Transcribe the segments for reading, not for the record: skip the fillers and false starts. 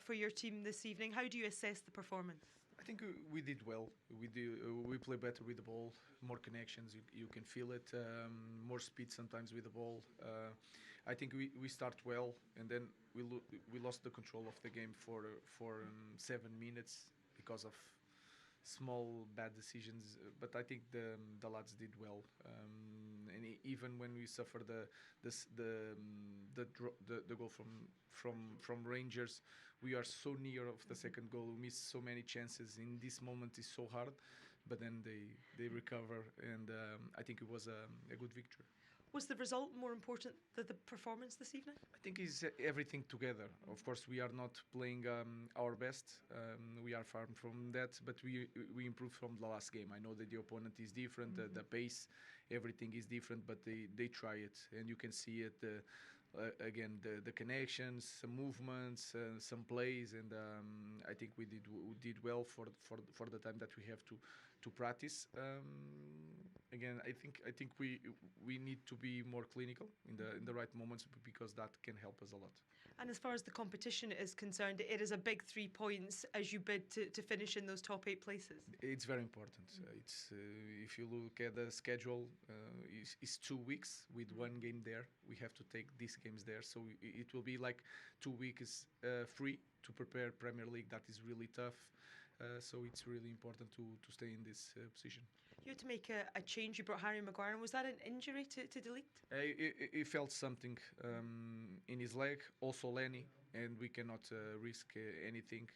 for your team this evening. How do you assess the performance? I think we did well. We play better with the ball, more connections. You can feel it. More speed sometimes with the ball. I think we start well, and then we lost the control of the game for 7 minutes because of small bad decisions. But I think the lads did well. And even when we suffer the goal from Rangers, we are so near of the second goal. We miss so many chances. In this moment, it's so hard, but then they recover, and I think it was a good victory. Was the result more important than the performance this evening? I think it's everything together. Of course, we are not playing our best. We are far from that, but we improved from the last game. I know that the opponent is different, the pace, everything is different, but they try it, and you can see it. Again, the connections, some movements, some plays, and I think we did well for the time that we have to practice. Again, I think we need to be more clinical in the right moments, because that can help us a lot. And as far as the competition is concerned, it is a big 3 points as you bid to finish in those top 8 places. It's very important. It's if you look at the schedule, it's 2 weeks with one game there. We have to take these games there, so it will be like 2 weeks free to prepare Premier League. That is really tough. So it's really important to stay in this position. You had to make a change. You brought Harry Maguire, and was that an injury to delete? He felt something in his leg, also Lenny, and we cannot risk anything.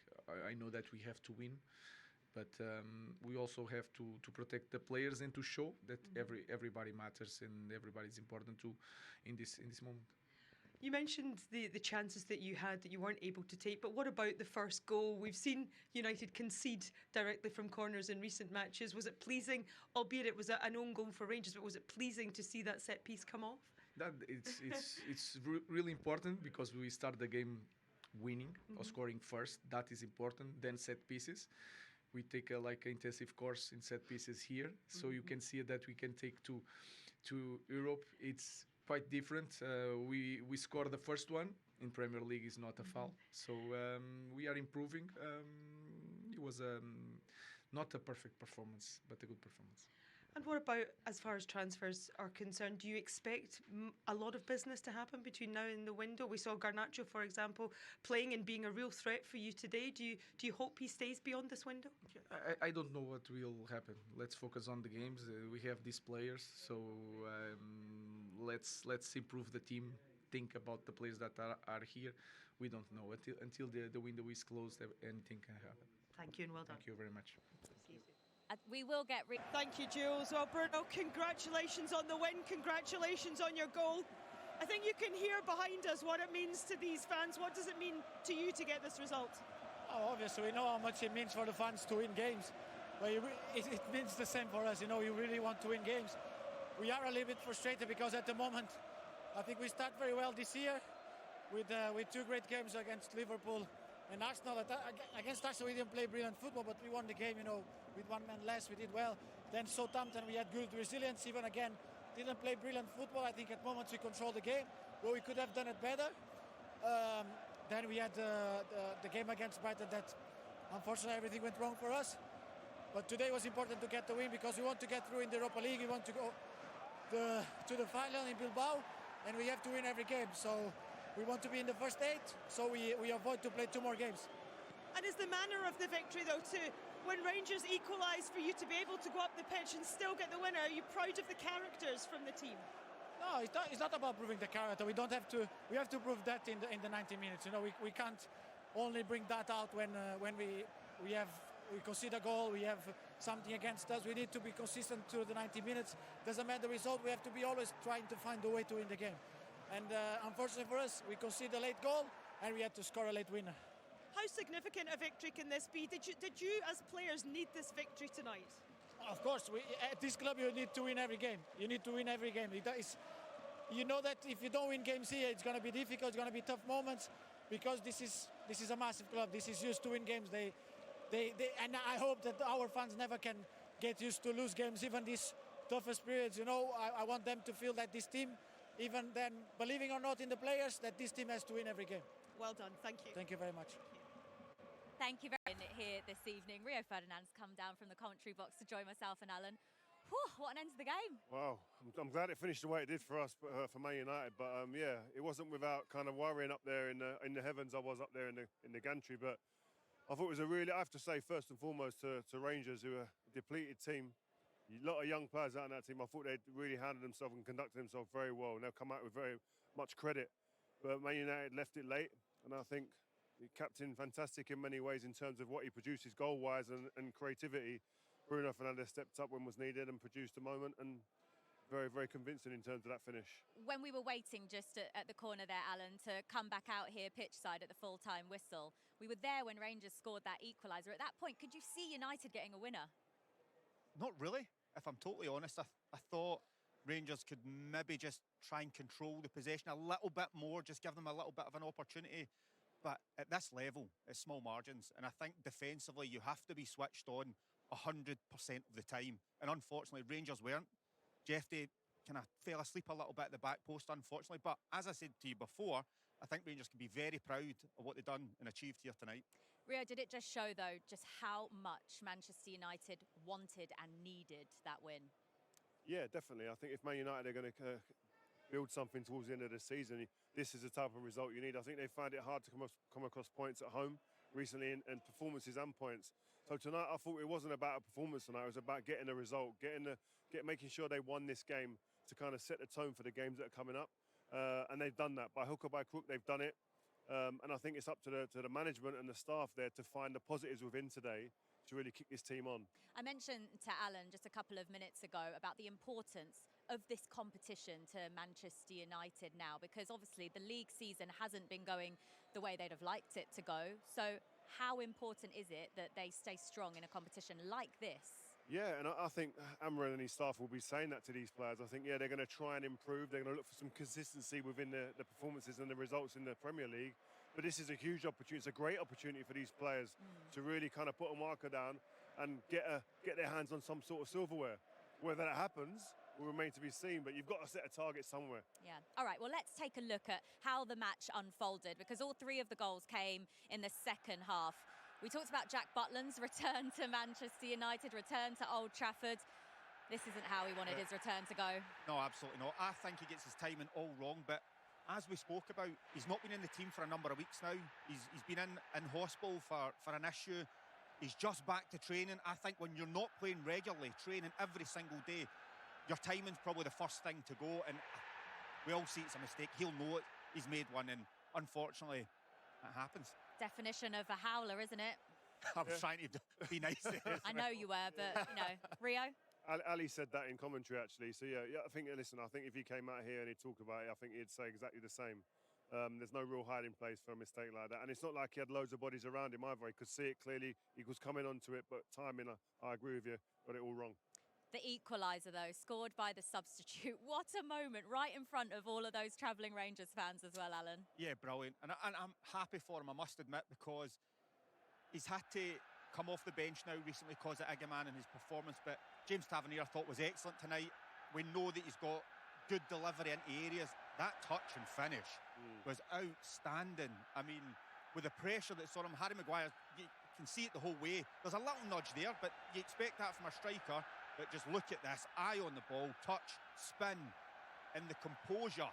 I know that we have to win, but we also have to protect the players and to show that everybody matters and everybody is important in this moment. You mentioned the chances that you had that you weren't able to take, but what about the first goal? We've seen United concede directly from corners in recent matches. Was it pleasing, albeit it was an own goal for Rangers, but was it pleasing to see that set piece come off? It's really important, because we start the game winning or scoring first. That is important. Then set pieces. We take an intensive course in set pieces here, so you can see that we can take to Europe. It's quite different. We scored the first one in Premier League, is not a foul, so we are improving. It was not a perfect performance, but a good performance. And what about as far as transfers are concerned? Do you expect a lot of business to happen between now and the window? We saw Garnacho, for example, playing and being a real threat for you today. Do you hope he stays beyond this window? I don't know what will happen. Let's focus on the games. We have these players, so let's improve the team. Think about the players that are here. We don't know until the window is closed. Anything can happen. Thank you and well done. Thank you very much. See you soon. We will get... Thank you, Jules. Well, Bruno, congratulations on the win. Congratulations on your goal. I think you can hear behind us what it means to these fans. What does it mean to you to get this result? Oh, obviously, we know how much it means for the fans to win games. But it means the same for us. You really want to win games. We are a little bit frustrated because at the moment, I think we start very well this year with 2 great games against Liverpool and Arsenal. Against Arsenal, we didn't play brilliant football, but we won the game, with 1 man less. We did well. Then Southampton, we had good resilience. Even again, didn't play brilliant football. I think at moments we controlled the game, but we could have done it better. Then we had the game against Brighton that, unfortunately, everything went wrong for us. But today was important to get the win because we want to get through in the Europa League. We want to go to the final in Bilbao, and we have to win every game. So we want to be in the first 8, so we avoid to play 2 more games. And is the manner of the victory, though, when Rangers equalise, for you to be able to go up the pitch and still get the winner? Are you proud of the characters from the team? No, it's not about proving the character. We have to prove that in the 90 minutes. We can't only bring that out when we concede a goal, we have something against us. We need to be consistent through the 90 minutes. Doesn't matter the result, we have to be always trying to find a way to win the game. And unfortunately for us, we conceded a late goal and we had to score a late winner. How significant a victory can this be? Did you as players need this victory tonight? Of course, at this club you need to win every game. You need to win every game. You know that if you don't win games here, it's going to be difficult, it's going to be tough moments, because this is a massive club. This is used to win games. And I hope that our fans never can get used to lose games, even these toughest periods. I want them to feel that this team, even then, believing or not in the players, that this team has to win every game. Well done, thank you. Thank you very much. Thank you very much here this evening. Rio Ferdinand's come down from the commentary box to join myself and Alan. Whew, what an end to the game. Wow, I'm glad it finished the way it did for us, for Man United. But yeah, it wasn't without kind of worrying up there in the heavens. I was up there in the gantry, but I thought it was I have to say, first and foremost to Rangers, who are a depleted team. A lot of young players out in that team. I thought they'd really handled themselves and conducted themselves very well, and they'll come out with very much credit. But Man United left it late, and I think the captain fantastic in many ways in terms of what he produces goal-wise and creativity. Bruno Fernandes stepped up when was needed and produced a moment, and very, very convincing in terms of that finish. When we were waiting just at the corner there, Alan, to come back out here pitch side at the full-time whistle, we were there when Rangers scored that equaliser. At that point, could you see United getting a winner? Not really, if I'm totally honest. I thought Rangers could maybe just try and control the possession a little bit more, just give them a little bit of an opportunity. But at this level, it's small margins. And I think defensively, you have to be switched on 100% of the time. And unfortunately, Rangers weren't. Jeffrey kind of fell asleep a little bit at the back post, unfortunately. But as I said to you before, I think Rangers can be very proud of what they've done and achieved here tonight. Rio, did it just show, though, just how much Manchester United wanted and needed that win? Yeah, definitely. I think if Man United are going to build something towards the end of the season, this is the type of result you need. I think they found it hard to come across points at home recently, and performances and points. So tonight, I thought it wasn't about a performance tonight. It was about getting a result, making sure they won this game to kind of set the tone for the games that are coming up. And they've done that. By hook or by crook, they've done it. And I think it's up to the management and the staff there to find the positives within today to really kick this team on. I mentioned to Alan just a couple of minutes ago about the importance of this competition to Manchester United now, because obviously the league season hasn't been going the way they'd have liked it to go. So how important is it that they stay strong in a competition like this? Yeah, and I think Amorim and his staff will be saying that to these players. I think, yeah, they're going to try and improve. They're going to look for some consistency within the performances and the results in the Premier League. But this is a huge opportunity. It's a great opportunity for these players to really kind of put a marker down and get their hands on some sort of silverware. Whether that happens will remain to be seen, but you've got to set a target somewhere. Yeah. All right, well, let's take a look at how the match unfolded, because all three of the goals came in the second half. We talked about Jack Butland's return to Manchester United, return to Old Trafford. This isn't how he wanted his return to go. No, absolutely not. I think he gets his timing all wrong, but as we spoke about, he's not been in the team for a number of weeks now. He's been in hospital for an issue. He's just back to training. I think when you're not playing regularly, training every single day, your timing's probably the first thing to go, and we all see it's a mistake. He'll know it. He's made one, and unfortunately, it happens. Definition of a howler, isn't it? I was trying to be nice there. I know you were, but, you know, Rio? Ali said that in commentary, actually. So, yeah, I think if he came out here and he talked about it, I think he'd say exactly the same. There's no real hiding place for a mistake like that. And it's not like he had loads of bodies around him either. He could see it clearly. He was coming onto it, but timing, I agree with you, got it all wrong. The equaliser, though, scored by the substitute. What a moment, right in front of all of those travelling Rangers fans as well, Alan. Yeah, brilliant. And I'm happy for him, I must admit, because he's had to come off the bench now recently because of Igaman and his performance. But James Tavernier I thought was excellent tonight. We know that he's got good delivery into areas. That touch and finish was outstanding. I mean, with the pressure that's on him, Harry Maguire, you can see it the whole way. There's a little nudge there, but you expect that from a striker. But just look at this, eye on the ball, touch, spin, and the composure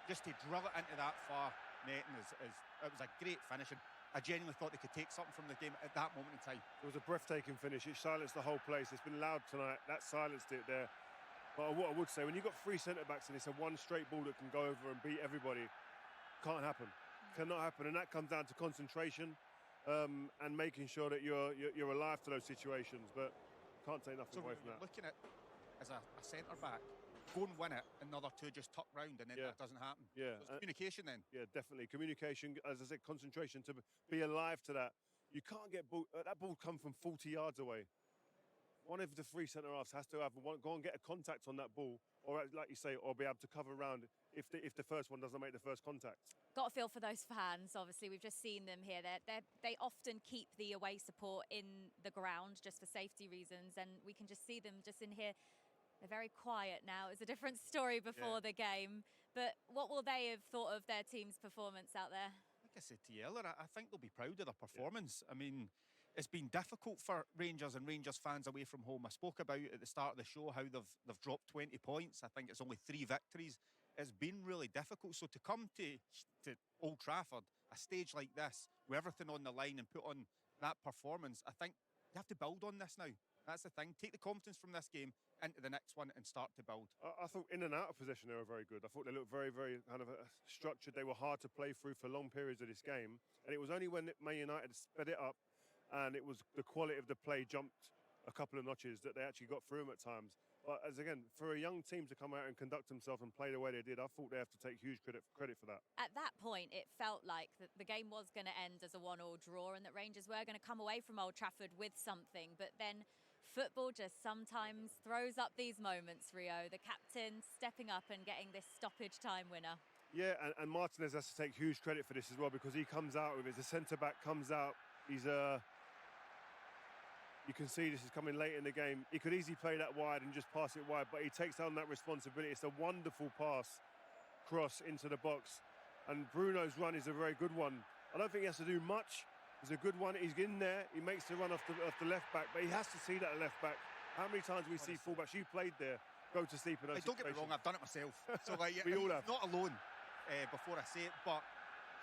just to drill it into that far netting it was a great finish. And I genuinely thought they could take something from the game at that moment in time. It was a breathtaking finish. It silenced the whole place. It's been loud tonight. That silenced it there. But what I would say, when you've got three centre-backs and it's a one straight ball that can go over and beat everybody, can't happen. Cannot happen. And that comes down to concentration and making sure that you're alive to those situations. But can't take nothing away from that. Looking at as a centre-back, go and win it, and the other two just tuck round, and then that doesn't happen. Yeah. So it's communication then. Yeah, definitely. Communication, as I said, concentration, to be alive to that. You can't get that ball come from 40 yards away. One of the three centre-halves has to go and get a contact on that ball, or like you say, or be able to cover around if the first one doesn't make the first contact. Got a feel for those fans, obviously. We've just seen them here. They often keep the away support in the ground just for safety reasons, and we can just see them just in here. They're very quiet now. It's a different story before the game. But what will they have thought of their team's performance out there? I said to you earlier, I think they'll be proud of their performance. I mean, it's been difficult for Rangers and Rangers fans away from home. I spoke about at the start of the show how they've dropped 20 points. I think it's only 3 victories. It's been really difficult. So to come to Old Trafford, a stage like this, with everything on the line and put on that performance, I think you have to build on this now. That's the thing. Take the confidence from this game into the next one and start to build. I thought in and out of possession they were very good. I thought they looked very, very kind of structured. They were hard to play through for long periods of this game. And it was only when Man United sped it up and it was the quality of the play jumped a couple of notches that they actually got through them at times. But as again, for a young team to come out and conduct themselves and play the way they did, I thought they have to take huge credit for that. At that point, it felt like the game was going to end as a 1-1 draw and that Rangers were going to come away from Old Trafford with something. But then football just sometimes throws up these moments, Rio. The captain stepping up and getting this stoppage time winner. Yeah, and Martinez has to take huge credit for this as well, because he comes out with it. The centre-back comes out. He's you can see this is coming late in the game. He could easily play that wide and just pass it wide, but he takes on that responsibility. It's a wonderful pass cross into the box. And Bruno's run is a very good one. I don't think he has to do much. It's a good one. He's in there. He makes the run off the left back, but he has to see that left back. How many times we see fullbacks? You played there. Go to sleep in those Don't get me wrong, I've done it myself. So we all have. Not alone before I say it, but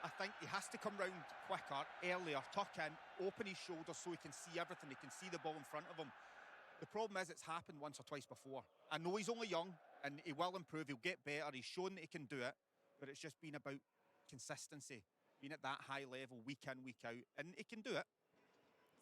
I think he has to come round quicker, earlier, tuck in, open his shoulders so he can see everything. He can see the ball in front of him. The problem is it's happened once or twice before. I know he's only young and he will improve. He'll get better. He's shown that he can do it. But it's just been about consistency, being at that high level week in, week out. And he can do it.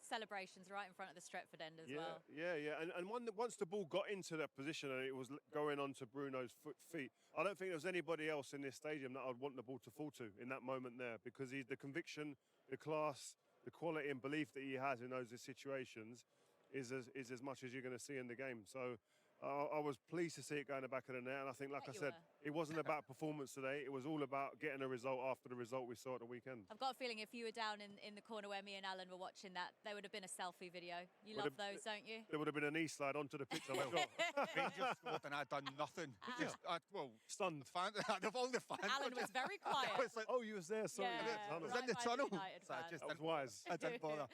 Celebrations right in front of the Stretford end as well. Yeah. And once the ball got into that position and it was going on to Bruno's feet, I don't think there was anybody else in this stadium that I'd want the ball to fall to in that moment there, because the conviction, the class, the quality and belief that he has in those situations is as much as you're going to see in the game. So I was pleased to see it go in the back of the net, and I think, like I said, it wasn't about performance today. It was all about getting a result after the result we saw at the weekend. I've got a feeling if you were down in the corner where me and Alan were watching that, there would have been a selfie video. You love those, don't you? There would have been a knee slide onto the pitch. I'm sure. Rangers scored and I'd done nothing. Stunned. Of all the fans. Alan was very quiet. Oh, you was there, sorry. Yeah. I was in the tunnel. So I was wise. I didn't bother.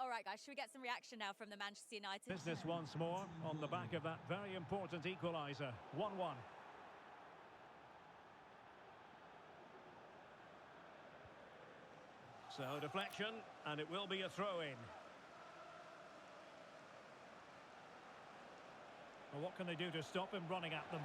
All right, guys, should we get some reaction now from the Manchester United? Business once more on the back of that very important equaliser. 1-1. So deflection, and it will be a throw-in. Well, what can they do to stop him running at them?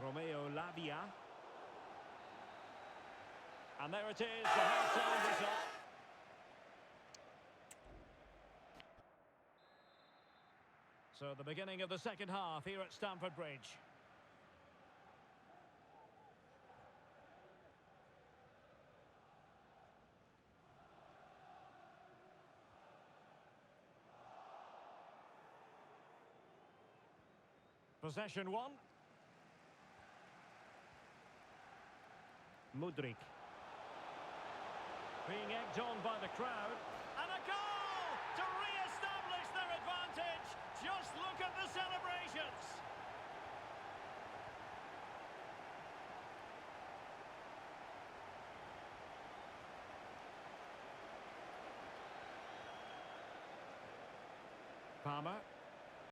Romeo Lavia. And there it is, the half-time whistle. So the beginning of the second half here at Stamford Bridge. Possession one. Mudryk. Being egged on by the crowd. And a goal to re-establish their advantage. Just look at the celebrations. Palmer.